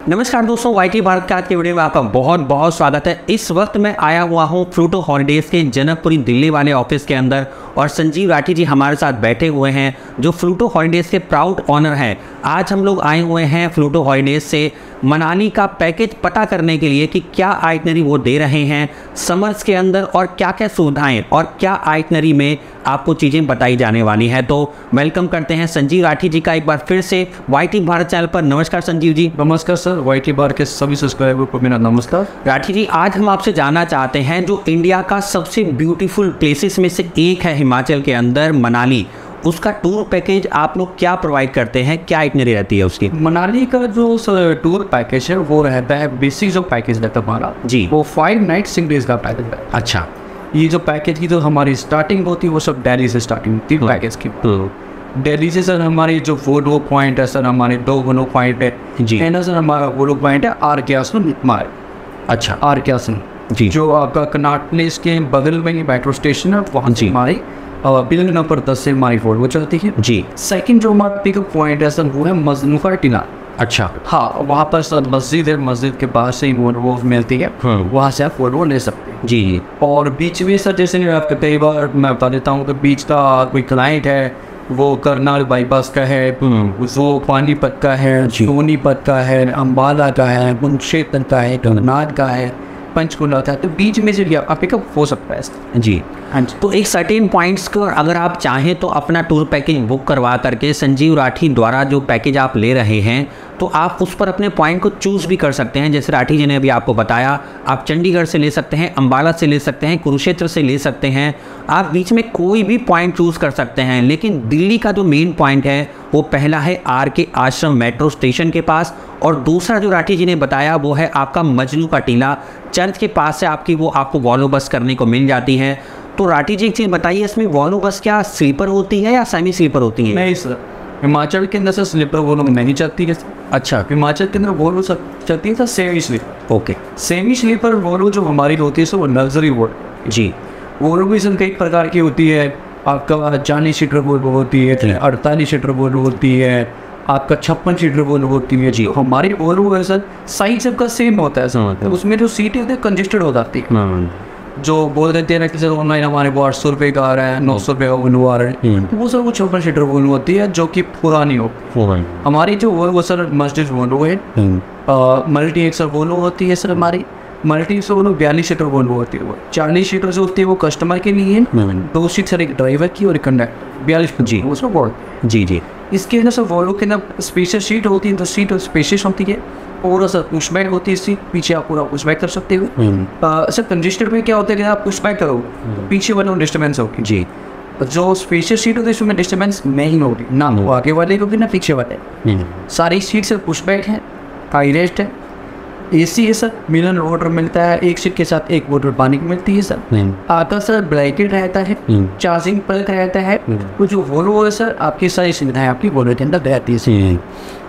नमस्कार दोस्तों, वाईटी भारत के आज के वीडियो में आपका बहुत बहुत स्वागत है। इस वक्त मैं आया हुआ हूँ फ्लूटो हॉलीडेज़ के जनकपुरी दिल्ली वाले ऑफिस के अंदर और संजीव राठी जी हमारे साथ बैठे हुए हैं जो फ्लूटो हॉलीडेज़ के प्राउड ऑनर हैं। आज हम लोग आए हुए हैं फ्लूटो हॉलीडेज़ से मनाली का पैकेज पता करने के लिए कि क्या आइटनरी वो दे रहे हैं समर्स के अंदर और क्या क्या सुविधाएं और क्या आइटनरी में आपको चीज़ें बताई जाने वाली हैं। तो वेलकम करते हैं संजीव राठी जी का एक बार फिर से वाईटी भारत चैनल पर। नमस्कार संजीव जी। नमस्कार सर, वाईटी भारत के सभी सब्सक्राइबर को मेरा नमस्कार। राठी जी, आज हम आपसे जानना चाहते हैं जो इंडिया का सबसे ब्यूटीफुल प्लेसेस में से एक है हिमाचल के अंदर मनाली, उसका टूर पैकेज आप लोग क्या प्रोवाइड करते हैं, क्या आइटनरी रहती है उसकी? मनाली का जो टूर पैकेज है वो रहता है, बेसिक जो पैकेज रहता है हमारा जी, वो 5 नाइट 6 डेज का पैकेज है। अच्छा, ये जो पैकेज की जो हमारी स्टार्टिंग होती है वो सब दिल्ली से स्टार्टिंग होती है पैकेज की। दिल्ली से सर हमारी जो वोलो पॉइंट है सर, हमारे 2 वोलो पॉइंट है जी, है ना सर। हमारा वोलो पॉइंट है आर के आसन मार। अच्छा, आर के आसन जी, जो आपका कनाट प्लेस के बगल में ही मेट्रो स्टेशन है, वहाँ से हमारी बिल्डिंग नंबर 10 से हमारी वो चलती है जी। सेकंड जो हमारा पिकअप पॉइंट है सर वो है मजनूफा टीला। अच्छा, हाँ, वहाँ पर सर मस्जिद है, मस्जिद के पास से ही वो मिलती है, वहाँ से आप वो ले सकते हैं जी। और बीच में सर जैसे आपका कई बार मैं बता देता हूँ कि बीच का कोई क्लाइंट है वो करनाल बाईपास का है, वो पानीपत का है, सोनीपत का है, अम्बाला का है, कुरुक्षेत्र का है, करनाल का है, पंचकुला था, तो बीच में से भी आप पिकअप हो सकता है जी। हाँ जी, तो एक सर्टेन पॉइंट्स को अगर आप चाहें तो अपना टूर पैकेज बुक करवा करके संजीव राठी द्वारा जो पैकेज आप ले रहे हैं तो आप उस पर अपने पॉइंट को चूज़ भी कर सकते हैं। जैसे राठी जी ने अभी आपको बताया, आप चंडीगढ़ से ले सकते हैं, अम्बाला से ले सकते हैं, कुरुक्षेत्र से ले सकते हैं, आप बीच में कोई भी पॉइंट चूज़ कर सकते हैं। लेकिन दिल्ली का जो मेन पॉइंट है वो पहला है आर के आश्रम मेट्रो स्टेशन के पास, और दूसरा जो राठी जी ने बताया वो है आपका मजनू का टीला चर्च के पास से आपको वॉल्वो बस करने को मिल जाती है। तो राठी जी एक चीज़ बताइए, इसमें वॉल्वो बस क्या स्लीपर होती है या सेमी स्लीपर होती है? नहीं सर, हिमाचल के अंदर से स्लीपर वॉल्वो नहीं चलती है। अच्छा, हिमाचल के अंदर वॉल्वो चलती है sir semi sleeper. Okay, semi sleeper Volvo जो हमारी होती है सर वो लग्जरी वॉल्वो जी। वॉल्वो भी सर कई प्रकार की होती है, आपका 40 सीटर वॉल्वो होती है, 48 सीटर वॉल्वो होती है, आपका 56 सीटर वॉल्वो होती है जी। हमारी वॉल्वो है सर साइज सबका सेम होता है सर, तो उसमें जो सीटें होती है कंजेस्टेड हो जाती है। जो बोल देते हैं ना कि सर ऑनलाइन हमारे को 800 रुपये का आ रहा है, 900 रुपये का वॉल्वो आ रहा है, तो वो सर वो 56 सीटर वॉल्वो होती है जो कि पुरानी हो। हमारी जो वो सर मस्जिद वॉल्वो है, मल्टी एक्सल वॉल्वो होती है सर हमारी। मल्टी से वो 42 सीटर वॉल्वो होती है, वो 40 सीटर जो होती है वो कस्टमर के लिए है, 2 सीट सर एक ड्राइवर की और एक कंडक्टर, 42 जी उसको बोल जी जी। इसके अंदर सर वॉल्वो के अंदर स्पेशल सीट होती है, तो सीट स्पेशियस होती है, पूरा सर पुश बैक होती है सीट, पीछे आप पूरा पुश बैक कर सकते हो। सर कंजेस्टेड में क्या होता है कि आप पुश बैक करो तो पीछे वाले डिस्टर्बेंस होगी जी। जो स्पेशल सीट होती है उसमें डिस्टर्बेंस नहीं होगी, ना वो आगे वाले को भी ना पीछे वाले। सारी सीट सर पुश बैक है, हाई रेस्ट है, एसी है सर, मिनरल वाटर मिलता है, एक सीट के साथ एक बोतल पानी की मिलती है सर। आता सर ब्लैंकेट रहता है, चार्जिंग प्लग रहता है, तो जो वॉल्वो है सर आपकी सारी सुविधाएं आपकी वॉल्वो के अंदर रहती है।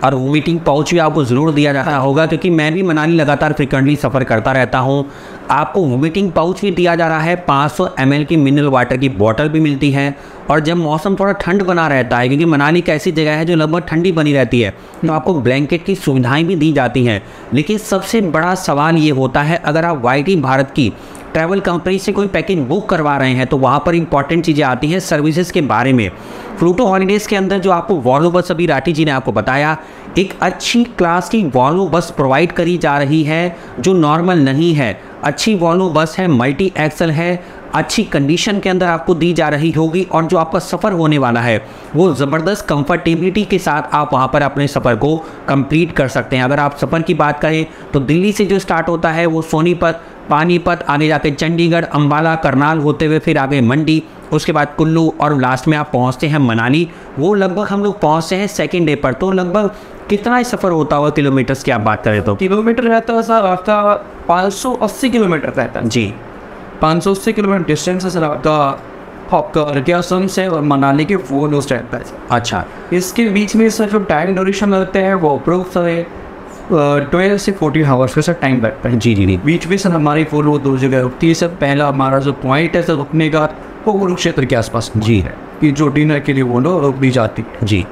और वोमिटिंग पाउच भी आपको ज़रूर दिया जाता होगा, क्योंकि मैं भी मनाली लगातार फ्रिक्वेंटली सफ़र करता रहता हूँ। आपको वोमिटिंग पाउच भी दिया जा रहा है, 500 ml की मिनरल वाटर की बॉटल भी मिलती है। और जब मौसम थोड़ा ठंड बना रहता है, क्योंकि मनाली एक ऐसी जगह है जो लगभग ठंडी बनी रहती है, तो आपको ब्लैंकेट की सुविधाएं भी दी जाती हैं। लेकिन सबसे बड़ा सवाल ये होता है, अगर आप वाईटी भारत की ट्रैवल कंपनी से कोई पैकेज बुक करवा रहे हैं तो वहाँ पर इंपॉर्टेंट चीज़ें आती हैं सर्विसेज के बारे में। फ्लूटो हॉलीडेज़ के अंदर जो आपको वॉल्वो बस अभी राठी जी ने आपको बताया, एक अच्छी क्लास की वॉल्वो बस प्रोवाइड करी जा रही है जो नॉर्मल नहीं है। अच्छी वॉल्वो बस है, मल्टी एक्सल है, अच्छी कंडीशन के अंदर आपको दी जा रही होगी, और जो आपका सफ़र होने वाला है वो ज़बरदस्त कंफर्टेबिलिटी के साथ आप वहाँ पर अपने सफ़र को कंप्लीट कर सकते हैं। अगर आप सफ़र की बात करें तो दिल्ली से जो स्टार्ट होता है वो सोनीपत, पानीपत, आगे जाके चंडीगढ़, अम्बाला, करनाल होते हुए फिर आगे मंडी, उसके बाद कुल्लू, और लास्ट में आप पहुँचते हैं मनाली। वो लगभग हम लोग पहुँचते हैं सेकेंड डे पर। तो लगभग कितना ही सफ़र होता होगा किलोमीटर्स की आप बात करें तो? किलोमीटर रहता है सर आपका 580 किलोमीटर रहता है जी। 580 किलोमीटर डिस्टेंस है सर आपका अर्घ्यासन से और मनाली के वॉल्वो स्टैंड पर। अच्छा, इसके बीच में सर जो टाइम ड्यूरेशन लगते हैं वो अप्रोव सर 12 से 14 आवर्स का सर टाइम लगता है जी जी। बीच में सर हमारी वॉल्वो 2 जगह रुकती है सर। पहला हमारा जो पॉइंट है सर रुकने का वो कुरुक्षेत्र के आसपास जी है, कि जो डिनर के लिए वॉल्वो रुक भी जाती है जी।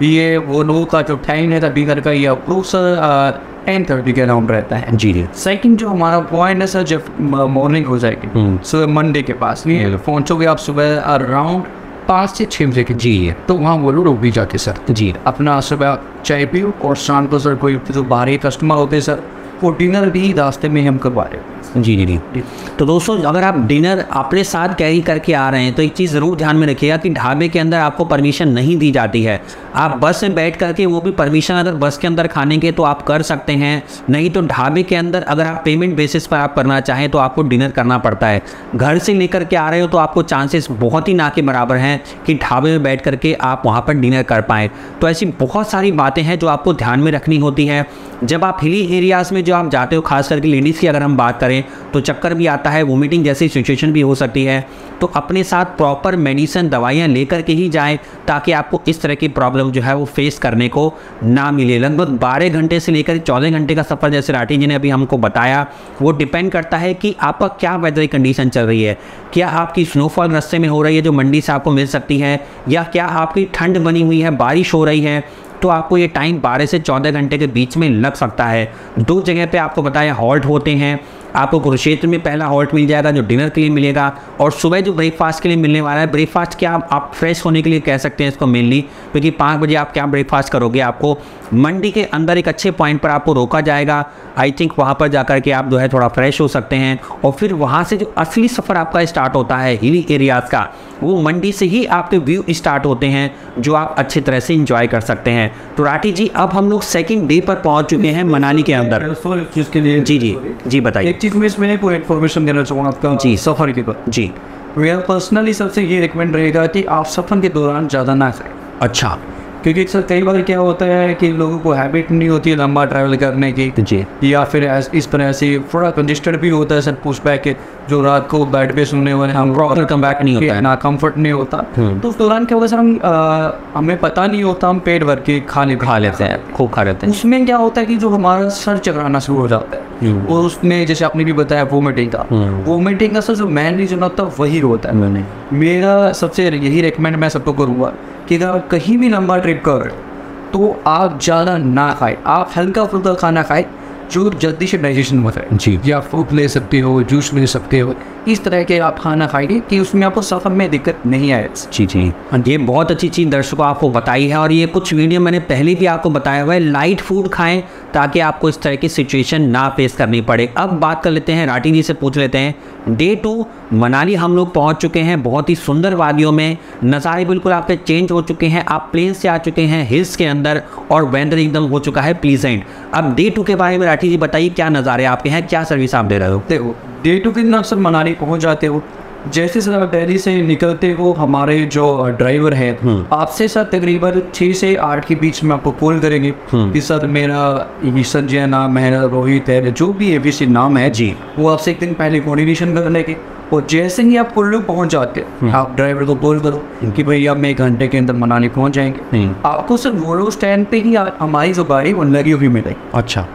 ये वॉल्वो का जो टाइम है डिनर का ये अप्रोव सर 10:30 के अराउंड रहता है। जी जी। सेकंड जो हमारा पॉइंट है सर, जब मॉर्निंग हो जाएगी सुबह मंडे के पास में पहुँचोगे आप सुबह अराउंड 5 से 6 बजे के, जी, तो वहाँ वो लोग रुक भी जाते सर। जी, अपना सुबह चाय पियो और शाम को सर कोई जो बाहरी कस्टमर होते हैं सर, वो डिनर भी रास्ते में हम करवा रहे हैं। जी जी जी। तो दोस्तों, अगर आप डिनर अपने साथ कैरी करके आ रहे हैं तो एक चीज़ ज़रूर ध्यान में रखिएगा कि ढाबे के अंदर आपको परमिशन नहीं दी जाती है। आप बस में बैठ करके, वो भी परमिशन अगर बस के अंदर खाने के तो आप कर सकते हैं, नहीं तो ढाबे के अंदर अगर आप पेमेंट बेसिस पर आप करना चाहें तो आपको डिनर करना पड़ता है। घर से लेकर के आ रहे हो तो आपको चांसेस बहुत ही ना के बराबर हैं कि ढाबे में बैठ करके आप वहाँ पर डिनर कर पाएँ। तो ऐसी बहुत सारी बातें हैं जो आपको ध्यान में रखनी होती है। जब आप हिली एरियाज़ में जो आप जाते हो, खास करके लेडीज़ की अगर हम बात करें तो चक्कर भी आता है, वोमिटिंग जैसी सिचुएशन भी हो सकती है। तो अपने साथ प्रॉपर मेडिसिन, दवाइयाँ लेकर के ही जाएं ताकि आपको इस तरह की प्रॉब्लम जो है वो फेस करने को ना मिले। लगभग 12 घंटे से लेकर 14 घंटे का सफ़र, जैसे राठी जी ने अभी हमको बताया, वो डिपेंड करता है कि आपका क्या वेदर कंडीशन चल रही है। क्या आपकी स्नोफॉल रास्ते में हो रही है जो मंडी से आपको मिल सकती है, या क्या आपकी ठंड बनी हुई है, बारिश हो रही है, तो आपको ये टाइम 12 से 14 घंटे के बीच में लग सकता है। 2 जगह पे आपको बताया हॉल्ट होते हैं। आपको कुरुक्षेत्र में पहला हॉल्ट मिल जाएगा जो डिनर के लिए मिलेगा, और सुबह जो ब्रेकफास्ट के लिए मिलने वाला है। ब्रेकफास्ट क्या आप फ्रेश होने के लिए कह सकते हैं इसको मेनली, क्योंकि 5 बजे आप क्या ब्रेकफास्ट करोगे, आपको मंडी के अंदर एक अच्छे पॉइंट पर आपको रोका जाएगा। आई थिंक वहाँ पर जाकर के आप जो है थोड़ा फ्रेश हो सकते हैं, और फिर वहाँ से जो असली सफ़र आपका स्टार्ट होता है हिली एरियाज़ का, वो मंडी से ही आपके व्यू स्टार्ट होते हैं जो आप अच्छी तरह से इंजॉय कर सकते हैं। तो राठी जी, अब हम लोग सेकंड डे पर पहुंच चुके हैं मनाली के अंदर। जिसके लिए जी जी जी बताइए। एक चीज़ में इसमें कोई इन्फॉर्मेशन देना चाहूँगा आपका जी, सफ़र के बाद। जी, मेरा पर्सनली सबसे ये रिकमेंड रहेगा कि आप सफ़र के दौरान ज़्यादा ना खाएं। अच्छा। क्योंकि सर कई बार क्या होता है कि लोगों को हैबिट नहीं होती है लंबा ट्रैवल करने की, जी, या फिर इस तरह से थोड़ा कंजेस्टेड भी होता है सर पुश बैक के, जो रात को बेड पे सोने वाले हम प्रॉपर कम बैक नहीं होता है ना, कंफर्ट नहीं होता। तो उस दौरान क्या होता है सर, हमें पता नहीं होता, हम पेट भर के खा लेते हैं, खूब खा लेते हैं। उसमें क्या होता है कि जो हमारा सर चकराना शुरू हो जाता है, और उसमें जैसे आपने भी बताया वोमिटिंग का सर जो मेन रीजन होता है वही होता है। मेरा सबसे यही रिकमेंड मैं सबको करूँगा कि अगर आप कहीं भी लंबा ट्रिप कर रहे हो तो आप ज़्यादा ना खाएं, आप हल्का फुल्का खाना खाएं जो जल्दी से डाइजेशन होता है। जी, या फ्रूट ले सकते हो, जूस ले सकते हो, इस तरह के आप खाना खाएंगे कि उसमें आपको सफ़र में दिक्कत नहीं आए। जी जी, ये बहुत अच्छी चीज़ दर्शकों आपको बताई है, और ये कुछ वीडियो मैंने पहले भी आपको बताया हुआ है। लाइट फूड खाएं ताकि आपको इस तरह की सिचुएशन ना फेस करनी पड़े। अब बात कर लेते हैं, राठी जी से पूछ लेते हैं, डे 2 मनाली हम लोग पहुंच चुके हैं। बहुत ही सुंदर वादियों में नज़ारे बिल्कुल आपके चेंज हो चुके हैं। आप प्लेन से आ चुके हैं हिल्स के अंदर, और वेदर एकदम हो चुका है प्लीजेंट। अब डे 2 के बारे में राठी जी बताइए, क्या नज़ारे आपके हैं, क्या सर्विस आप दे रहे हो? देखो, डे 2 के दिन आप सर मनाली पहुँच जाते हो। जैसे सर आप दिल्ली से निकलते हो, हमारे जो ड्राइवर है आपसे सर तकरीबन 6 से 8 के बीच में आपको कॉल करेंगे कि सर मेरा संजय नाम है, रोहित है, जो भी एबीसी नाम है जी, वो आपसे एक दिन पहले कोऑर्डिनेशन कर लेंगे। और जैसे ही आप कुल्लू पहुंच जाते हैं, आप ड्राइवर को कॉल करो कि भैया हम 1 घंटे के अंदर मनाली पहुंच जाएंगे। आपको सर वोलो स्टैंड पे ही हमारी जो गाड़ी वो लगी हुई मिलेगी। अच्छा,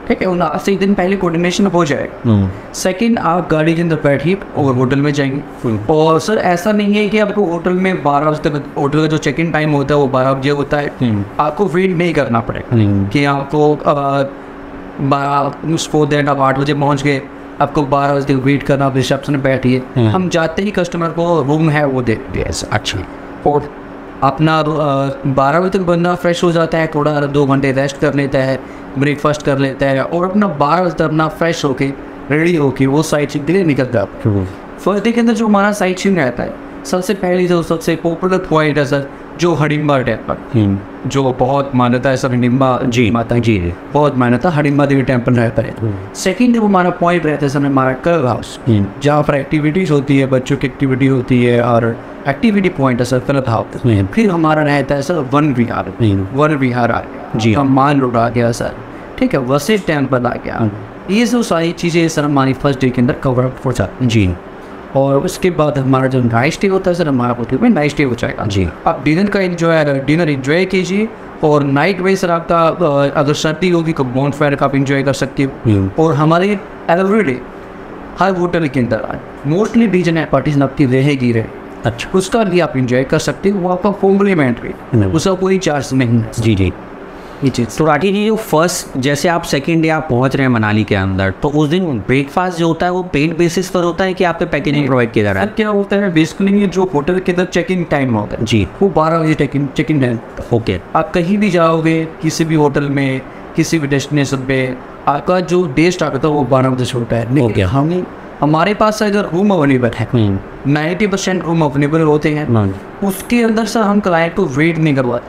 ठीक है, उन आपसे 1 दिन पहले कोऑर्डिनेशन हो जाएगा। सेकंड, आप गाड़ी के अंदर बैठिए और होटल में जाएंगे। और सर ऐसा नहीं है कि आपको होटल में 12 बजे तक, होटल का जो चेक इन टाइम होता है वो 12 बजे होता है। आपको वेट नहीं करना पड़ेगा कि आपको उसको देन आप 8 बजे पहुँच गए, आपको 12 बजे तक वेट करना, आप रिसेप्शन में बैठिए। हम जाते ही कस्टमर को रूम है वो दे देते हैं। अच्छा, और अपना 12 बजे तक बंदा फ्रेश हो जाता है, थोड़ा 2 घंटे रेस्ट कर लेता है, ब्रेकफास्ट कर लेता है, और अपना 12 बजे तक अपना फ्रेश होके रेडी होके वो साइट सीइंग के लिए निकल जाता है। फर्स्ट डे के अंदर जो हमारा साइट सीइंग रहता है, सबसे पहले जो सबसे पॉपुलर पॉइंट है सर, जो हडिम्बा टेम्पल, जो बहुत मान्यता है सर, हडिम्बा जी माता जी बहुत मान्यता, हडिम्बा देवी टेम्पल रहता है। सेकंड जो हमारा पॉइंट रहता है सर, हमारा क्लब हाउस, जहाँ पर एक्टिविटीज़ होती है, बच्चों की एक्टिविटी होती है, और एक्टिविटी पॉइंट है सर क्लब हाउस। फिर हमारा रहता है सर वन विहार। वन विहार आ गया जी, मान रोड आ गया सर, ठीक है, वशिष्ठ टेम्पल आ गया। ये जो सारी चीज़ें सर हमारी फर्स्ट डे के अंदर कवर अप हो जाती जी। और उसके बाद हमारा जो नाइट स्टे होता है सर, हमारा होटल में नाइट स्टे हो जाएगा जी। आप डिनर एंजॉय कीजिए, और नाइट में सर आपका अगर सर्दी होगी तो बॉन फायर का आप इंजॉय कर सकते हो। और हमारे एवरीडे हर होटल के अंदर मोस्टली डीजे नाइट पार्टीज आपकी रहेगी रहे। अच्छा, उसका भी आप इंजॉय कर सकते हो, वो आपका कॉम्प्लीमेंट्री, उसका कोई चार्ज नहीं है। जी जी। ये चीज़। तो राठी जी, जो फर्स्ट जैसे आप सेकंड डे आप पहुंच रहे हैं मनाली के अंदर, तो उस दिन ब्रेकफास्ट जो होता है वो पेड बेसिस पर होता है कि आप पे पैकेजिंग प्रोवाइड किया जा रहा है? क्या होता है बेसिकली, जो होटल के अंदर चेक इन टाइम होता है जी, वो 12 बजे चेक इन टाइम। ओके। आप कहीं भी जाओगे, किसी भी होटल में, किसी भी डेस्टिनेशन पे, आपका जो डे स्टार्ट होता है वो 12 बजे से होता है। लेकिन हमारे पास अगर रूम अवेलेबल है, 90% रूम अवेलेबल होते हैं, उसके अंदर सर हम क्लाइंट को वेट नहीं करवाते।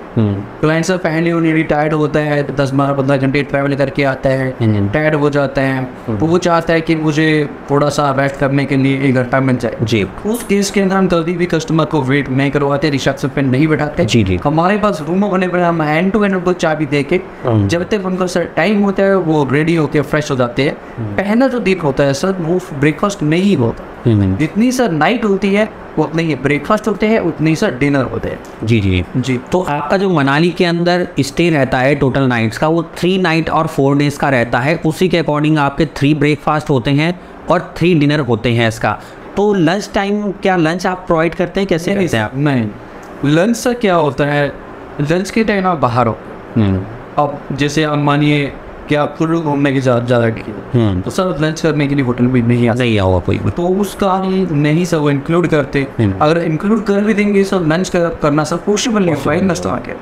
क्लाइंट सर पहले उन्हें रिटायर्ड होता है, 10-12-15 घंटे ट्रैवल करके आता है, टायर्ड हो जाता है, तो वो चाहता है कि मुझे थोड़ा सा रेस्ट करने के लिए 1 घंटा मिल जाए जी। उस केस के अंदर हम कभी भी कस्टमर को वेट नहीं करवाते, रिसेप्शन पे नहीं बैठाते जी जी। हमारे पास रूम बने हम हैंड टू हैंड उनको चाबी दे के, जब तक उनको सर टाइम होता है वो रेडी होकर फ्रेश हो जाते हैं। पहला जो दिन होता है सर वो ब्रेकफास्ट नहीं होता, जितनी सर नाइट होती है उतने ही ब्रेकफास्ट होते हैं, उतनी सर डिनर होते हैं। जी जी जी। तो आपका जो मनाली के अंदर स्टे रहता है टोटल नाइट्स का, वो 3 नाइट और 4 डेज़ का रहता है। उसी के अकॉर्डिंग आपके 3 ब्रेकफास्ट होते हैं और 3 डिनर होते हैं इसका। तो लंच टाइम, क्या लंच आप प्रोवाइड करते हैं, कैसे करते हैं आप? नहीं, लंच सर क्या होता है, लंच के टाइम आप बाहर हो, अब जैसे आप मानिए कि आप खुद घूमने की ज़्यादा तो सर लंच करने के लिए होटल में नहीं हुआ कोई, तो उसका हम नहीं सर वो इंक्लूड करते। अगर इंक्लूड कर भी देंगे सर लंच करना सर पॉसिबल नहीं होगा रेस्टोरेंट के,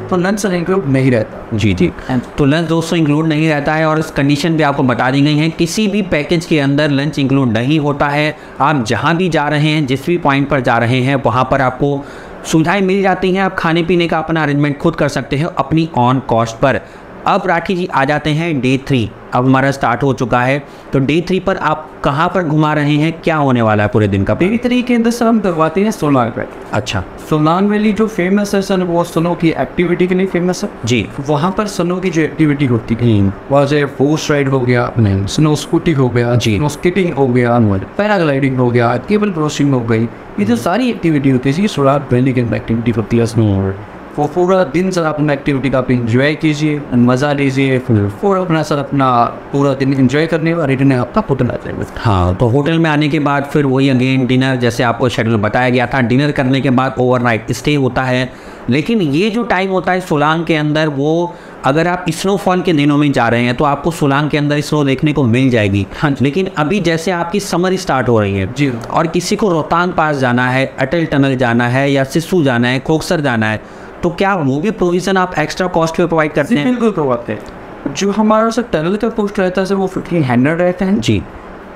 तो लंच सर इंक्लूड नहीं रहता। जी जी। तो लंच दोस्तों इंक्लूड नहीं रहता है, और इस कंडीशन भी आपको बता दी गई है, किसी भी पैकेज के अंदर लंच इंक्लूड नहीं होता है। आप जहाँ भी जा रहे हैं, जिस भी पॉइंट पर जा रहे हैं, वहाँ पर आपको सुविधाएँ मिल जाती हैं। आप खाने पीने का अपना अरेंजमेंट खुद कर सकते हैं अपनी ऑन कॉस्ट पर। अब राठी जी आ जाते हैं डे 3, अब हमारा स्टार्ट हो चुका है। तो डे 3 पर आप कहाँ पर घुमा रहे हैं, क्या होने वाला है पूरे दिन का? डे 3 के अंदर सर हम करवाते हैं सोलांग वैली। अच्छा। सोलांग वैली जो फेमस है सर वो स्नो की एक्टिविटी के लिए फेमस है जी। वहाँ पर स्नो की जो एक्टिविटी होती है वहाँ से होर्स राइड हो गया, स्नो स्कूटिंग हो गया, स्नो स्केटिंग हो गया, पैराग्लाइडिंग हो गया, केबल क्रॉसिंग हो गई, ये जो सारी एक्टिविटी होती है सोलांग वैली के अंदर एक्टिविटी होती है। स्नो वो पूरा दिन सर अपना एक्टिविटी का आप इंजॉय कीजिए, मज़ा लीजिए, और अपना सर अपना पूरा दिन इंजॉय करने और रिटर्न आपका होटल आ जाएगा। हाँ, तो होटल में आने के बाद फिर वही अगेन डिनर, जैसे आपको शेड्यूल बताया गया था, डिनर करने के बाद ओवरनाइट स्टे होता है। लेकिन ये जो टाइम होता है सोलांग के अंदर, वो अगर आप स्नोफॉल के दिनों में जा रहे हैं तो आपको सोलांग के अंदर स्नो देखने को मिल जाएगी। हाँ, लेकिन अभी जैसे आपकी समर स्टार्ट हो रही है जी, और किसी को रोहतांग पास जाना है, अटल टनल जाना है, या सिस्सू जाना है, कोकसर जाना है, तो क्या वो भी प्रोविज़न आप एक्स्ट्रा कॉस्ट पे प्रोवाइड करते हैं? बिल्कुल करवाते हैं। जो हमारा सर टनल का कॉस्ट रहता है सर वो 1500 रहता है जी।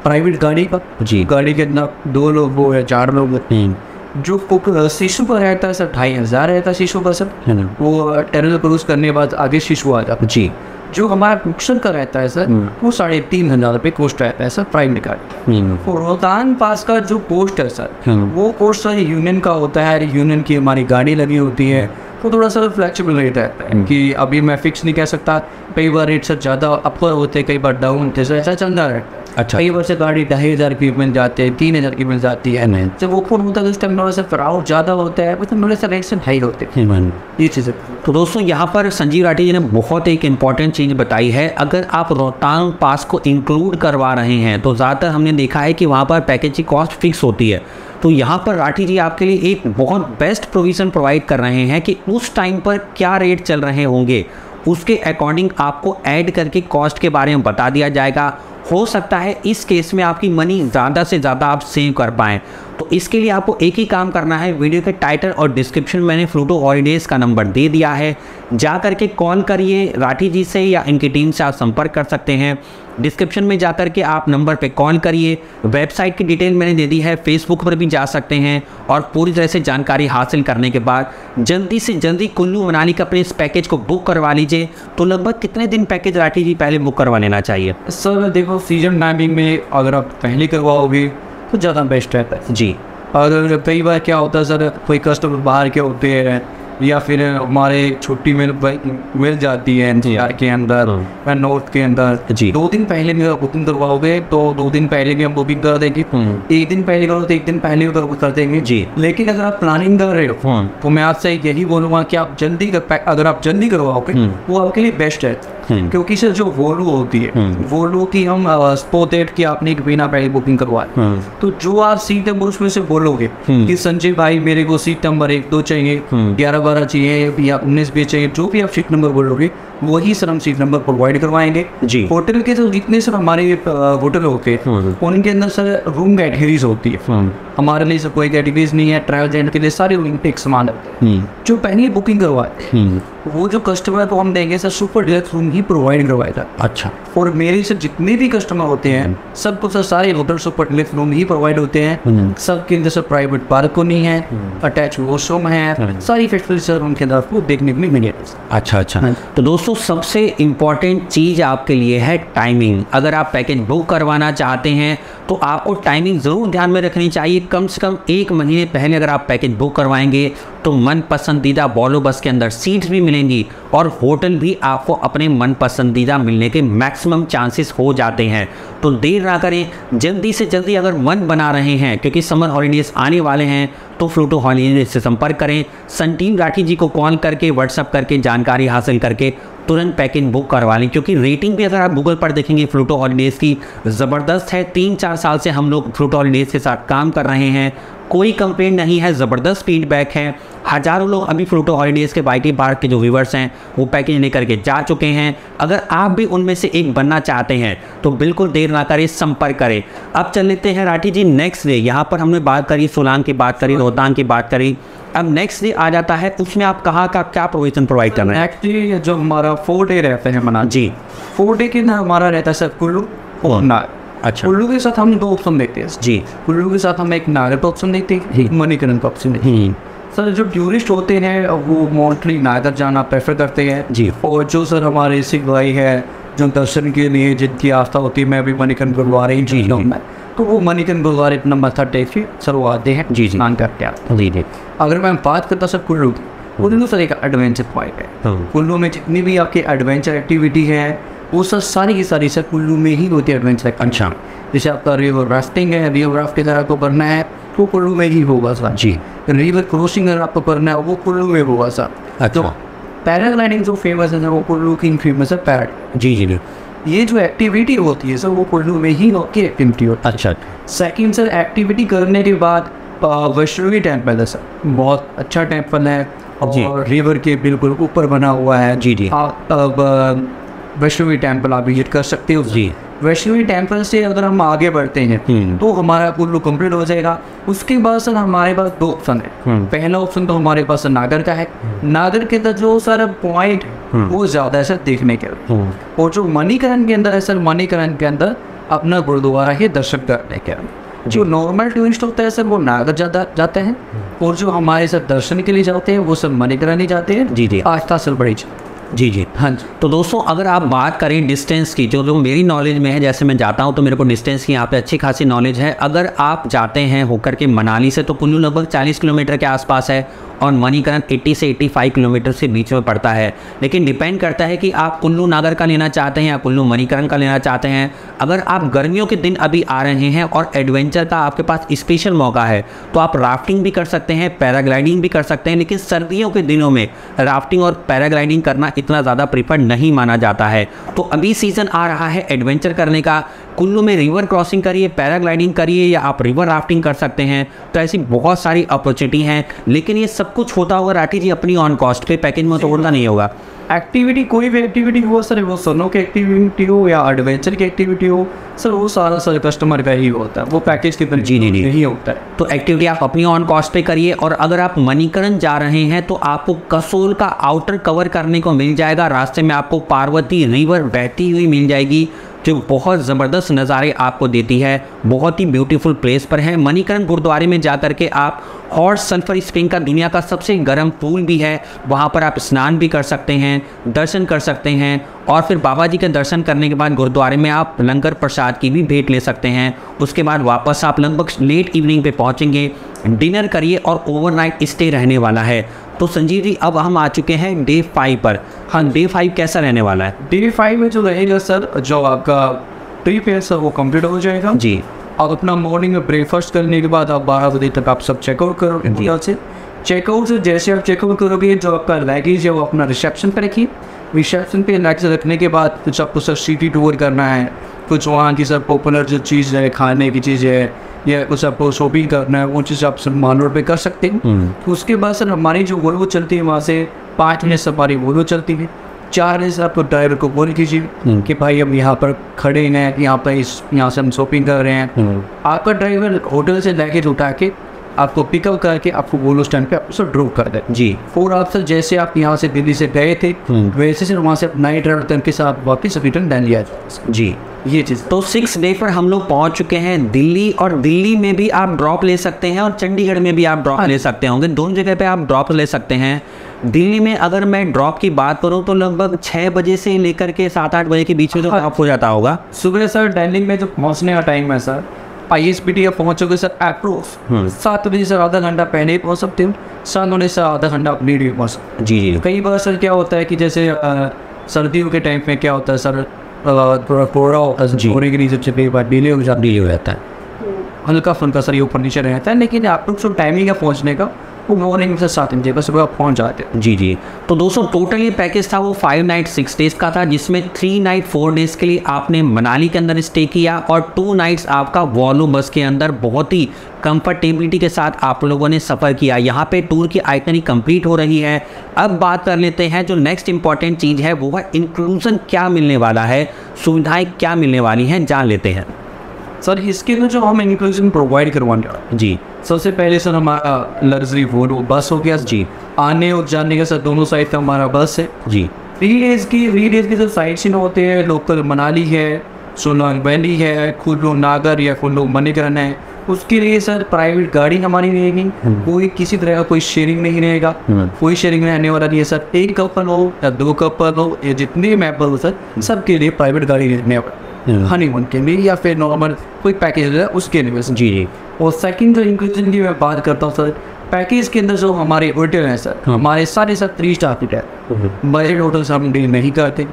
प्राइवेट गाड़ी का जी, गाड़ी के अंदर 2 लोग हो या 4 लोग। जो शिशु पर रहता है सर 2500 रहता है शिशु का सर, वो टनल क्रॉस करने के बाद आगे शिशु आ जाता है जी। जो हमारा कुक्सर का रहता है सर वो 3500 रुपये कॉस्ट रहता है सर प्राइवेट गाड़ी। रोहतांग पास का जो कॉस्ट है सर वो कॉस्ट सर यूनियन का होता है, यूनियन की हमारी गाड़ी लगी होती है, तो थोड़ा सा फ्लैक्सीबल रेट रहता है कि अभी मैं फिक्स नहीं कह सकता। कई बार रेट सर ज़्यादा अपर होते हैं, कई बार डाउन थे, ऐसा चलता रहता है। अच्छा। कई बार से गाड़ी 2500 की मिल जाती है, 3000 की मिल जाती है, नहीं जब वो फोन होता है उस टाइम थोड़ा सा क्राउड ज़्यादा होता है, मतलब थोड़े सा रेट से हाई होते हैं ये चीज़ें। तो दोस्तों यहाँ पर संजीव राठी जी ने बहुत एक इंपॉर्टेंट चीज़ बताई है। अगर आप रोहतांग पास को इंक्लूड करवा रहे हैं तो ज़्यादातर हमने देखा है कि वहाँ पर पैकेज की कॉस्ट फिक्स होती है। तो यहाँ पर राठी जी आपके लिए एक बहुत बेस्ट प्रोविज़न प्रोवाइड कर रहे हैं कि उस टाइम पर क्या रेट चल रहे होंगे, उसके अकॉर्डिंग आपको ऐड करके कॉस्ट के बारे में बता दिया जाएगा। हो सकता है इस केस में आपकी मनी ज़्यादा से ज़्यादा आप सेव कर पाएँ। तो इसके लिए आपको एक ही काम करना है, वीडियो के टाइटल और डिस्क्रिप्शन में मैंने फ्लूटो हॉलीडेज़ का नंबर दे दिया है, जा करके कॉल करिए राठी जी से या इनकी टीम से आप संपर्क कर सकते हैं। डिस्क्रिप्शन में जा करके आप नंबर पे कॉल करिए। वेबसाइट की डिटेल मैंने दे दी है, फेसबुक पर भी जा सकते हैं, और पूरी तरह से जानकारी हासिल करने के बाद जल्दी से जल्दी कुल्लू मनाली का अपने इस पैकेज को बुक करवा लीजिए। तो लगभग कितने दिन पैकेज राठी जी पहले बुक करवा लेना चाहिए? सर देखो सीजन टाइमिंग में अगर आप पहले करवाओगे तो ज़्यादा बेस्ट रहता है जी। और कई बार क्या होता है सर, कोई कस्टमर बाहर के होते हैं या फिर हमारे छुट्टी मिल जाती है एनसीआर के अंदर या नॉर्थ के अंदर जी। 2 दिन पहले भी बुकिंग करवाओगे तो 2 दिन पहले भी हम बुकिंग कर देंगे, 1 दिन पहले करो तो 1 दिन पहले भी कर देंगे जी। लेकिन अगर आप प्लानिंग कर रहे हो तो मैं आपसे यही बोलूँगा कि आप जल्दी अगर आप जल्दी करवाओगे वो आपके लिए बेस्ट है। क्योंकि सर जो वोल्वो होती है वोल्वो की हम स्पोर्टेड की आपने एक बिना पहले बुकिंग करवाए, तो जो आप सीट नंबर उसमें से बोलोगे कि संजय भाई मेरे को सीट नंबर 1, 2 चाहिए, 11, 12 चाहिए या 19 भी चाहिए, जो भी आप सीट नंबर बोलोगे वही सर हम सीट नंबर प्रोवाइड करवाएंगे जी। होटल के जो जितने सर हमारे होटल होते हैं उनके अंदर सर रूम कैटेगरीज होती है। हमारे लिए सर कोई कैटेगरीज नहीं है, ट्रैवल एजेंट के लिए सारे एक समान है। जो पहले बुकिंग करवाए वो जो कस्टमर को हम देंगे सर सुपर डिलक्स रूम ही प्रोवाइड करवाएगा। अच्छा। और मेरे से जितने भी कस्टमर होते हैं सबको सर सारे होटल सुपर डिलक्स रूम ही प्रोवाइड होते हैं। सबके अंदर सर प्राइवेट बालकनी है, अटैच वॉशरूम है, सारी फैसिलिटी सर उनके अंदर आपको देखने को मिलेगी। अच्छा अच्छा। तो दोस्तों सबसे इम्पॉर्टेंट चीज़ आपके लिए है टाइमिंग। अगर आप पैकेज बुक करवाना चाहते हैं तो आपको टाइमिंग ज़रूर ध्यान में रखनी चाहिए। कम से कम 1 महीने पहले अगर आप पैकेज बुक करवाएंगे तो मन पसंदीदा वॉल्वो बस के अंदर सीट्स भी मिलेंगी और होटल भी आपको अपने मन पसंदीदा मिलने के मैक्सिमम चांसेस हो जाते हैं। तो देर ना करें, जल्दी से जल्दी अगर मन बना रहे हैं क्योंकि समर हॉलीडेज़ आने वाले हैं तो फ्लूटो हॉलीडेज से संपर्क करें। संटीम राठी जी को कॉल करके व्हाट्सअप करके जानकारी हासिल करके तुरंत पैकेज बुक करवा लें, क्योंकि रेटिंग भी अगर आप गूगल पर देखेंगे फ्लूटो हॉलीडेज़ की ज़बरदस्त है। 3-4 साल से हम लोग फ्लूटो हॉलीडेज़ के साथ काम कर रहे हैं, कोई कंप्लेंट नहीं है, ज़बरदस्त फीडबैक है। हज़ारों लोग अभी फ्लूटो हॉलीडेज़ के वाईटी पार्क के जो व्यूवर्स हैं वो पैकेज लेकर के जा चुके हैं। अगर आप भी उनमें से एक बनना चाहते हैं तो बिल्कुल देर ना करें, संपर्क करें। अब चल लेते हैं राठी जी नेक्स्ट डे। यहाँ पर हमने बात करी सोलांग की, बात करी रोहतांग की, बात करी। अब नेक्स्ट डे आ जाता है, उसमें आप कहाँ का क्या प्रोविजन प्रोवाइड कर रहे हैं? एक्चुअली जो हमारा 4 डे रहते हैं मना जी, 4 डे के ना हमारा रहता है सर कुल्लू और नाग। अच्छा। कुल्लू के साथ हम 2 ऑप्शन देखते हैं जी। कुल्लू के साथ हम एक नागर का ऑप्शन देखते हैं, एक मणिकरण का ऑप्शन देखते हैं। सर जो टूरिस्ट होते हैं वो मोस्टली नागर जाना प्रेफर करते हैं जी। और जो सर हमारे सिख भाई है जो दर्शन के लिए जिनकी आस्था होती है, मैं भी मणिकरण गुरुद्वारे ही जी हूँ मैं, तो वो मणिकरण गुरुद्वारे अपना मत्था टेक के सर वो आते हैं जी, स्नान करके आते हैं। अगर मैं बात करता सर कुल्लू की, कुल्लू सर एक एडवेंचर पॉइंट है। कुल्लू में जितनी भी आपकी एडवेंचर एक्टिविटी है वो सर सारी की सारी सर कुल्लू में ही होती है एडवेंचर। अच्छा। जैसे आपका रिवर राफ्टिंग है, रिवर राफ्ट की तरह को करना है तो कुल्लू में ही होगा सर जी। रिवर क्रॉसिंग अगर आपको करना है वो कुल्लू में होगा सर। अच्छा। तो पैराग्लाइडिंग जो फेमस है वो कुल्लू की फेमस है पैराग्लाइडिंग। जी जी। ये जो एक्टिविटी होती है सर वो कुल्लू में ही होती है एक्टिविटी होती है। अच्छा। सेकंड सर एक्टिविटी करने के बाद वैष्णवी टेम्पल है सर, बहुत अच्छा टेम्पल है और रिवर के बिल्कुल ऊपर बना हुआ है। जी जी। आप वैष्णवी टेम्पल आप विजिट कर सकते हो जी। वैष्णवी टेम्पल से अगर हम आगे बढ़ते हैं तो हमारा कुल्लू कंप्लीट हो जाएगा। उसके बाद सर हमारे पास 2 ऑप्शन है। पहला ऑप्शन तो हमारे पास नागर का है। नागर के अंदर जो सारा पॉइंट वो ज़्यादा है सर देखने के लिए, और जो मणिकरण के अंदर है सर मणिकरण के अंदर अपना गुरुद्वारा ही दर्शन करने के लिए। जो नॉर्मल टूरिस्ट होता है सर वो नागर जाते हैं और जो हमारे सर दर्शन के लिए जाते हैं वो सब मणिकरण ही जाते हैं। जी जी। आस्था सर बड़ी जी जी। हाँ जी। तो दोस्तों अगर आप बात करें डिस्टेंस की, जो मेरी नॉलेज में है, जैसे मैं जाता हूँ तो मेरे को डिस्टेंस की यहाँ पे अच्छी खासी नॉलेज है। अगर आप जाते हैं होकर के मनाली से तो कुल्लू लगभग 40 किलोमीटर के आसपास है और मणिकरण 80 से 85 किलोमीटर से बीच में पड़ता है। लेकिन डिपेंड करता है कि आप कुल्लू नागर का लेना चाहते हैं या कुल्लू मणिकरण का लेना चाहते हैं। अगर आप गर्मियों के दिन अभी आ रहे हैं और एडवेंचर का आपके पास स्पेशल मौका है तो आप राफ्टिंग भी कर सकते हैं, पैराग्लाइडिंग भी कर सकते हैं। लेकिन सर्दियों के दिनों में राफ्टिंग और पैराग्लाइडिंग करना इतना ज़्यादा प्रीफर नहीं माना जाता है। तो अभी सीज़न आ रहा है एडवेंचर करने का। कुल्लू में रिवर क्रॉसिंग करिए, पैराग्लाइडिंग करिए या आप रिवर राफ्टिंग कर सकते हैं। तो ऐसी बहुत सारी अपॉर्चुनिटी हैं, लेकिन ये सब कुछ होता होगा राठी जी अपनी ऑन कॉस्ट पे, पैकेज में तो होता नहीं होगा। एक्टिविटी कोई भी एक्टिविटी हो सर, वो सनो की एक्टिविटी हो या एडवेंचर की एक्टिविटी हो सर, वो सारा सर कस्टमर का ही होता है, वो पैकेज के तरह जी नहीं होता है। तो एक्टिविटी आप अपनी ऑन कॉस्ट पे करिए। और अगर आप मणिकरण जा रहे हैं तो आपको कसोल का आउटर कवर करने को मिल जाएगा। रास्ते में आपको पार्वती रिवर बहती हुई मिल जाएगी जो बहुत ज़बरदस्त नज़ारे आपको देती है। बहुत ही ब्यूटीफुल प्लेस पर है। मणिकरण गुरुद्वारे में जा कर के आप हॉट सल्फर स्प्रिंग का दुनिया का सबसे गर्म पूल भी है, वहाँ पर आप स्नान भी कर सकते हैं, दर्शन कर सकते हैं और फिर बाबा जी के दर्शन करने के बाद गुरुद्वारे में आप लंगर प्रसाद की भी भेंट ले सकते हैं। उसके बाद वापस आप लगभग लेट इवनिंग पे पहुँचेंगे, डिनर करिए और ओवरनाइट स्टे रहने वाला है। तो संजीव जी अब हम आ चुके हैं डे 5 पर। हाँ, डे 5 कैसा रहने वाला है? डे 5 में जो रहेगा सर, जो आपका ट्रिप है सर वो कंप्लीट हो जाएगा जी। आप अपना मॉर्निंग में ब्रेकफास्ट करने के बाद आप 12 बजे तक आप सब चेकआउट करोगे। से चेकआउट से जैसे आप चेकआउट करोगे जो आपका लगेज है वो अपना रिसेप्शन पर रखिए। रिसेप्शन पे लगेज रखने के बाद कुछ आपको सर सिटी टूर करना है, कुछ वहाँ की सर पॉपुलर जो चीज़ है, खाने की चीज़ है या कुछ आपको शॉपिंग करना है, वो चीज़ आप सर मान रोड पर कर सकते हैं। उसके बाद सर हमारी जो वोल्वो चलती है वहाँ से 5 मिनट सफारी वोल्वो चलती है। 4 बजे से आपको ड्राइवर को बोल कीजिए कि भाई हम यहाँ पर खड़े हैं, यहाँ से हम शॉपिंग कर रहे हैं। आपका ड्राइवर होटल से लगेज उठा के आपको पिकअप करके आपको बोलो स्टैंड पे आपको ड्रॉप कर दे जी। और आप सर जैसे आप यहाँ से दिल्ली से गए थे वैसे सर वहाँ से नाइट राइड के साथ वापस रिटर्न दिल्ली आ जाए जी। ये चीज़ तो 6 डे पर हम लोग पहुँच चुके हैं दिल्ली, और दिल्ली में भी आप ड्रॉप ले सकते हैं और चंडीगढ़ में भी आप ड्रॉप ले सकते होंगे। दोनों जगह पे आप ड्रॉप ले सकते हैं। दिल्ली में अगर मैं ड्रॉप की बात करूं तो लगभग 6 बजे से लेकर के 7-8 बजे के बीच में तो ड्रॉप हो जाता होगा। सुबह सर दिल्ली में जो पहुंचने का टाइम है सर, ISBT आप पहुंचोगे सर अप्रोक्स 7 बजे से आधा घंटा पहले ही पहुंच सकते हो, 7 बजे से आधा घंटा लेट भी पहुँच सकते जी जी। कई बार सर क्या होता है कि जैसे सर्दियों के टाइम में क्या होता है सर, थोड़ा कोहरा होता है, कोहरे के नीचे कई बार डिले हो जाता है, हल्का फुल्का सर ये ऊपर नीचे रहता है, लेकिन अप्रोक्स टाइमिंग है पहुँचने का वो मॉर्निंग से 7 बजे बस सुबह पहुँच जाते हैं जी जी। तो दोस्तों टोटल ये पैकेज था वो 5 नाइट 6 डेज़ का था, जिसमें 3 नाइट 4 डेज़ के लिए आपने मनाली के अंदर स्टे किया और 2 नाइट्स आपका वॉल्वो बस के अंदर बहुत ही कंफर्टेबिलिटी के साथ आप लोगों ने सफ़र किया। यहाँ पे टूर की आइटनरी कंप्लीट हो रही है। अब बात कर लेते हैं जो नेक्स्ट इंपॉर्टेंट चीज़ है वो है इंक्लूजन क्या मिलने वाला है, सुविधाएँ क्या मिलने वाली हैं, जान लेते हैं। सर इसके लिए जो हम इंक्लूजन प्रोवाइड करवाने जी, सबसे पहले सर हमारा लग्जरी वोल्वो बस हो गया जी, आने और जाने का सर दोनों साइड का हमारा बस है जी। 3 डेज की सर साइड सीन होते हैं, लोकल मनाली है, सोलांग वैली है, कुल्लू नागर या कुल्लू मणिकरण है, उसके लिए सर प्राइवेट गाड़ी हमारी रहेगी। कोई किसी तरह का कोई शेयरिंग नहीं रहेगा, कोई शेयरिंग रहने वाला नहीं है सर। 1 कपल हो या 2 कपल हो या जितने मेंबर हो सर सबके लिए प्राइवेट गाड़ी रहने वाला, हनीमून के लिए या फिर नॉर्मल कोई पैकेज है उसके लिए जी जी। और सेकंड जो इंक्लूजन की मैं बात करता हूँ सर, पैकेज के अंदर जो हमारे होटल हैं सर, हमारे सारे सर 3 स्टार होटल है, बजट होटल से हम डील नहीं करते,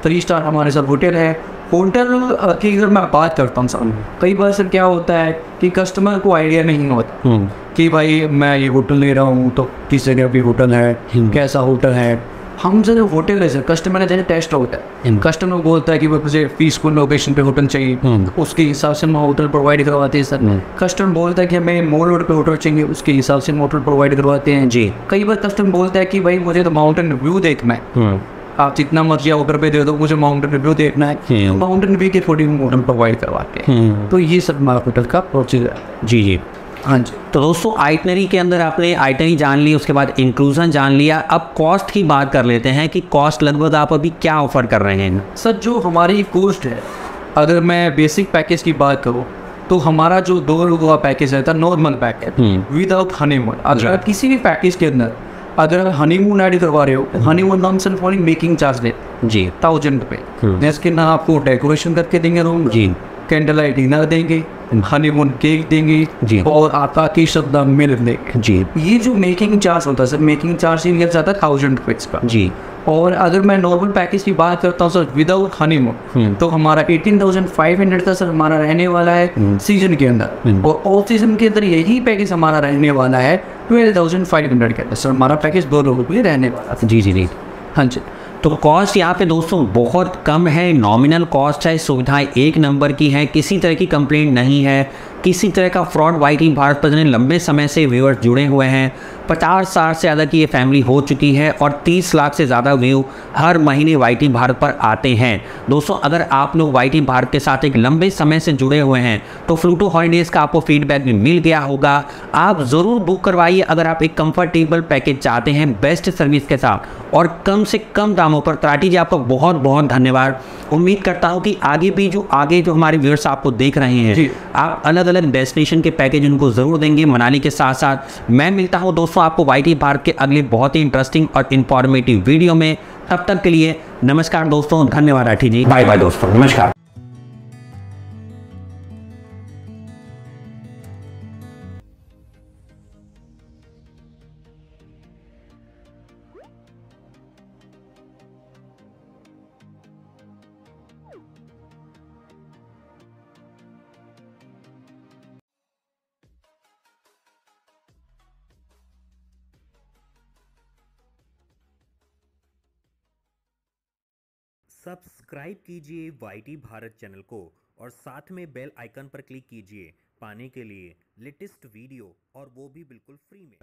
3 स्टार हमारे सर होटल है। होटल की अगर मैं बात करता हूँ सर, कई बार सर क्या होता है कि कस्टमर को आइडिया नहीं होता कि भाई मैं ये होटल ले रहा हूँ तो किस जगह भी होटल है, कैसा होटल है। हम सर होटल है सर, कस्टमर ने जैसे टेस्ट होता है, कस्टमर बोलता है कि वो मुझे पीसफुल लोकेशन पे होटल चाहिए, उसके हिसाब से हम होटल प्रोवाइड करवाते हैं सर। कस्टमर बोलता है कि हमें मॉल रोड पे होटल चाहिए, उसके हिसाब से हम होटल प्रोवाइड करवाते हैं जी। कई बार कस्टमर बोलता है कि भाई मुझे तो माउंटेन व्यू देखना है, आप जितना मर्जी होटल पे दे दो, मुझे माउंटेन व्यू देखना है, माउंटेन व्यू के अकॉर्डिंग होटल प्रोवाइड करवाते हैं। तो ये सब हमारा होटल का प्रोसीजर है जी जी। हाँ जी। तो दोस्तों आइटनरी के अंदर आपने आइटनरी जान ली, उसके बाद इंक्लूजन जान लिया। अब कॉस्ट की बात कर लेते हैं कि कॉस्ट लगभग आप अभी क्या ऑफर कर रहे हैं। सर जो हमारी कॉस्ट है, अगर मैं बेसिक पैकेज की बात करूँ तो हमारा जो 2 लोगों का पैकेज रहता है नॉर्मल पैकेज विदाउट हनीमून। अगर किसी भी पैकेज के अंदर अगर हनीमून ऐड करवा रहे हो, हनीमून नाम से मेकिंग चार्ज लेते जी 1000 रुपये। इसके ना आपको डेकोरेशन करके देंगे रूम जी, कैंडल लाइट डिनर देंगे, हनीमून केक देंगे जी, और आपका की शब्द मिल देंगे जी। ये जो मेकिंग चार्ज होता है सर, मेकिंग चार्ज ही मिल जाता है 1000 रुपये का जी। और अगर मैं नॉर्मल पैकेज की बात करता हूँ सर विदाउट हनीमून, तो हमारा 18,500 का सर हमारा रहने वाला है सीजन के अंदर, और ऑफ सीजन के अंदर यही पैकेज हमारा रहने वाला है 12,500 के अंदर सर। हमारा पैकेज 2 लोगों के लिए रहने वाला है जी जी जी। हाँ जी। तो कॉस्ट यहाँ पे दोस्तों बहुत कम है, नॉमिनल कॉस्ट है, सुविधाएं 1 नंबर की हैं, किसी तरह की कंप्लेंट नहीं है, किसी तरह का फ्रॉड वाइटी भारत पर लंबे समय से व्यूअर्स जुड़े हुए हैं। 50 साल से ज़्यादा की ये फैमिली हो चुकी है और 30 लाख से ज़्यादा व्यू हर महीने वाईटी भारत पर आते हैं। दोस्तों अगर आप लोग वाईटी भारत के साथ एक लंबे समय से जुड़े हुए हैं तो फ्लूटो हॉलीडेज़ का आपको फीडबैक भी मिल गया होगा। आप ज़रूर बुक करवाइए अगर आप एक कंफर्टेबल पैकेज चाहते हैं बेस्ट सर्विस के साथ और कम से कम दामों पर। त्राटी जी आपका बहुत बहुत धन्यवाद। उम्मीद करता हूँ कि आगे जो हमारे व्यूअर्स आपको देख रहे हैं आप अलग अलग डेस्टिनेशन के पैकेज उनको ज़रूर देंगे मनाली के साथ साथ। मैं मिलता हूँ दोस्तों आपको वाईटी भारत के अगले बहुत ही इंटरेस्टिंग और इन्फॉर्मेटिव वीडियो में। तब तक के लिए नमस्कार दोस्तों, धन्यवाद राठी जी, बाय बाय दोस्तों, नमस्कार। सब्सक्राइब कीजिए वाईटी भारत चैनल को और साथ में बेल आइकन पर क्लिक कीजिए पाने के लिए लेटेस्ट वीडियो, और वो भी बिल्कुल फ्री में।